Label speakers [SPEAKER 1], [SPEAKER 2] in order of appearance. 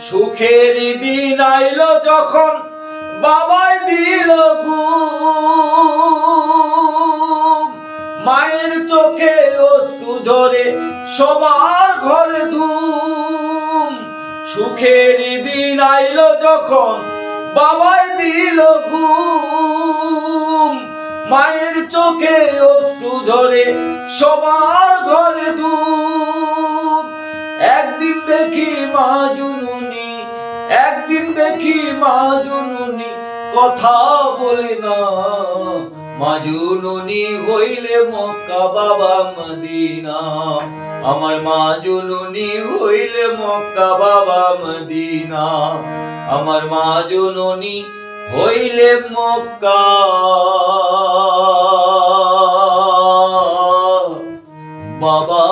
[SPEAKER 1] সুখের দিন আইলো যখন বাবাই দিল ঘুম, মায়ের চোখে অশ্রু ঝরে সবার ঘরে ধুম। সুখের দিন আইলো যখন বাবাই দিল ঘুম, মায়ের চোখে অশ্রু ঝরে সবার ঘরে ধুম। একদিন দেখি মা জননী, একদিন দেখি মা জননী কথা বলে না। মা জননী হইলে মক্কা বাবা মদিনা, আমার মা জননী হইলে মক্কা বাবা মদিনা, আমার মা জননী হইলে মক্কা বাবা